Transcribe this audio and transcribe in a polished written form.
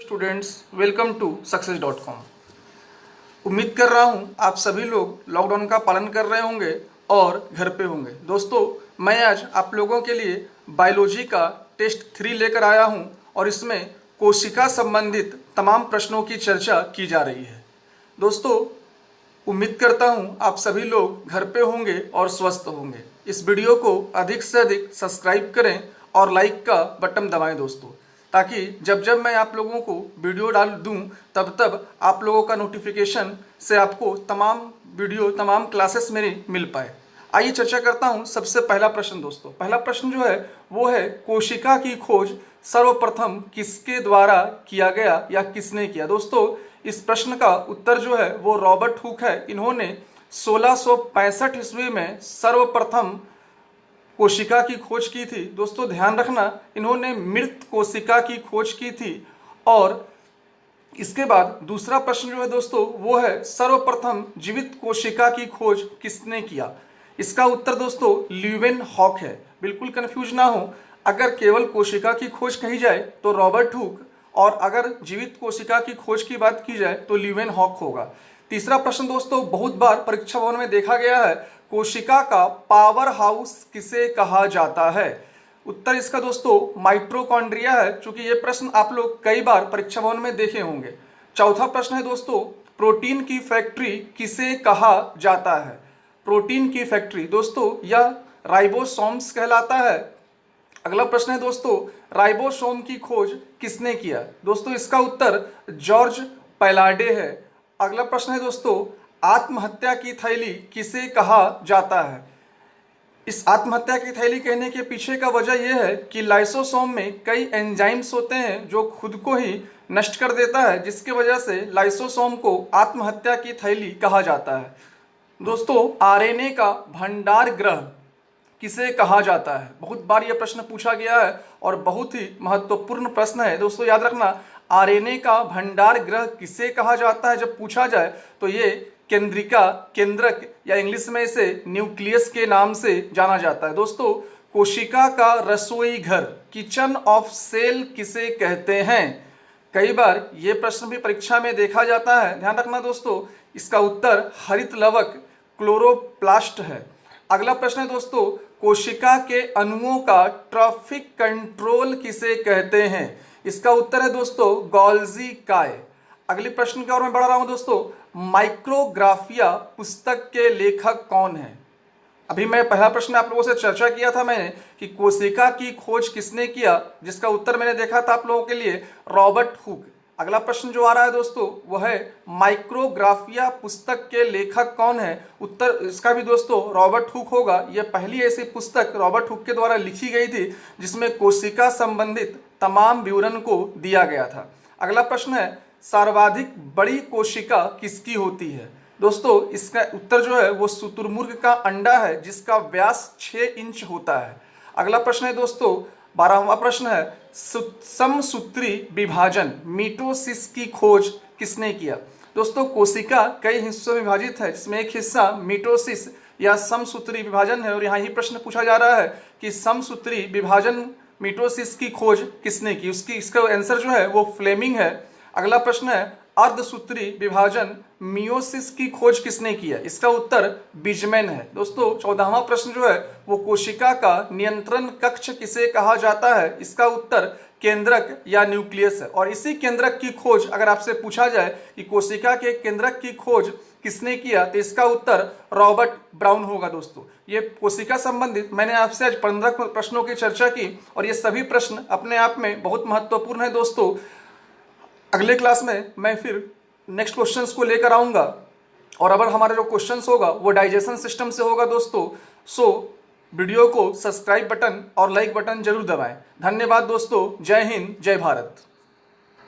Students, welcome to सक्सेस.com। उम्मीद कर रहा हूँ आप सभी लोग लॉकडाउन का पालन कर रहे होंगे और घर पे होंगे। दोस्तों, मैं आज आप लोगों के लिए बायोलॉजी का टेस्ट 3 लेकर आया हूँ और इसमें कोशिका संबंधित तमाम प्रश्नों की चर्चा की जा रही है। दोस्तों, उम्मीद करता हूँ आप सभी लोग घर पे होंगे और स्वस्थ होंगे। इस वीडियो को अधिक से अधिक सब्सक्राइब करें और लाइक का बटन दबाएं दोस्तों, ताकि जब जब मैं आप लोगों को वीडियो डाल दूं तब आप लोगों का नोटिफिकेशन से आपको तमाम क्लासेस मेरी मिल पाए। आइए चर्चा करता हूं। सबसे पहला प्रश्न दोस्तों, पहला प्रश्न जो है वो है कोशिका की खोज सर्वप्रथम किसके द्वारा किया गया या किसने किया। दोस्तों, इस प्रश्न का उत्तर जो है वो रॉबर्ट हुक है। इन्होंने 1665 ईस्वी में सर्वप्रथम कोशिका की खोज की थी। दोस्तों ध्यान रखना, इन्होंने मृत कोशिका की खोज की थी। और इसके बाद दूसरा प्रश्न जो है दोस्तों वो है सर्वप्रथम जीवित कोशिका की खोज किसने किया। इसका उत्तर दोस्तों ल्यूवेन हॉक है। बिल्कुल कंफ्यूज ना हो, अगर केवल कोशिका की खोज कही जाए तो रॉबर्ट हुक, और अगर जीवित कोशिका की खोज की बात की जाए तो ल्यूवेन हॉक होगा। तीसरा प्रश्न दोस्तों बहुत बार परीक्षा भवन में देखा गया है, कोशिका का पावर हाउस किसे कहा जाता है। उत्तर इसका दोस्तों माइटोकॉन्ड्रिया है, क्योंकि ये प्रश्न आप लोग कई बार परीक्षा भवन में देखे होंगे। चौथा प्रश्न है दोस्तों, प्रोटीन की फैक्ट्री किसे कहा जाता है। प्रोटीन की फैक्ट्री दोस्तों यह राइबोसोम्स कहलाता है। अगला प्रश्न है दोस्तों, राइबोसोम की खोज किसने किया। दोस्तों इसका उत्तर जॉर्ज पैलाडे है। अगला प्रश्न है दोस्तों, आत्महत्या की थैली किसे कहा जाता है। इस आत्महत्या की थैली कहने के पीछे का वजह यह है कि लाइसोसोम में कई एंजाइम्स होते हैं जो खुद को ही नष्ट कर देता है, जिसकी वजह से लाइसोसोम को आत्महत्या की थैली कहा जाता है। दोस्तों, आरएनए का भंडार गृह किसे कहा जाता है। बहुत बार यह प्रश्न पूछा गया है और बहुत ही महत्वपूर्ण प्रश्न है। दोस्तों याद रखना, आरएनए का भंडार गृह किसे कहा जाता है जब पूछा जाए तो ये केंद्रिका, केंद्रक या इंग्लिश में इसे न्यूक्लियस के नाम से जाना जाता है। दोस्तों, कोशिका का रसोई घर, किचन ऑफ सेल किसे कहते हैं। कई बार ये प्रश्न भी परीक्षा में देखा जाता है। ध्यान रखना दोस्तों, इसका उत्तर हरित लवक क्लोरोप्लास्ट है। अगला प्रश्न है दोस्तों, कोशिका के अणुओं का ट्रॉफिक कंट्रोल किसे कहते हैं। इसका उत्तर है दोस्तों गोल्जी काय। अगले प्रश्न की ओर मैं बढ़ रहा हूं दोस्तों, माइक्रोग्राफिया पुस्तक के लेखक कौन है। अभी मैं पहला प्रश्न आप लोगों से चर्चा किया था मैंने कि कोशिका की खोज किसने किया, जिसका उत्तर मैंने देखा था आप लोगों के लिए रॉबर्ट हुक। अगला प्रश्न जो आ रहा है दोस्तों वह है माइक्रोग्राफिया पुस्तक के लेखक कौन है। उत्तर इसका भी दोस्तों रॉबर्ट हुक होगा। यह पहली ऐसी पुस्तक रॉबर्ट हुक के द्वारा लिखी गई थी जिसमें कोशिका संबंधित तमाम विवरण को दिया गया था। अगला प्रश्न है, सर्वाधिक बड़ी कोशिका किसकी होती है। दोस्तों इसका उत्तर जो है वो शुतुरमुर्ग का अंडा है, जिसका व्यास 6 इंच होता है। अगला प्रश्न है दोस्तों 12वां प्रश्न है, समसूत्री विभाजन मीटोसिस की खोज किसने किया। दोस्तों कोशिका कई हिस्सों में विभाजित है, जिसमें एक हिस्सा मीटोसिस या समसूत्री विभाजन है। और यहाँ ही प्रश्न पूछा जा रहा है कि समसूत्री विभाजन मीटोसिस की खोज किसने की। इसका आंसर जो है वो फ्लेमिंग है। अगला प्रश्न है, अर्धसूत्री विभाजन मियोसिस की खोज किसने किया। इसका उत्तर बिजमैन है। दोस्तों 14वां प्रश्न जो है वो कोशिका का नियंत्रण कक्ष किसे कहा जाता है। इसका उत्तर केंद्रक या न्यूक्लियस है। और इसी केंद्रक की खोज अगर आपसे पूछा जाए कि कोशिका के केंद्रक की खोज किसने किया तो इसका उत्तर रॉबर्ट ब्राउन होगा। दोस्तों ये कोशिका संबंधित मैंने आपसे आज 15 प्रश्नों की चर्चा की और ये सभी प्रश्न अपने आप में बहुत महत्वपूर्ण है। दोस्तों अगले क्लास में मैं फिर नेक्स्ट क्वेश्चंस को लेकर आऊंगा, और अगर हमारा जो क्वेश्चंस होगा वो डाइजेशन सिस्टम से होगा दोस्तों। सो वीडियो को सब्सक्राइब बटन और लाइक बटन जरूर दबाएं। धन्यवाद दोस्तों। जय हिंद, जय भारत।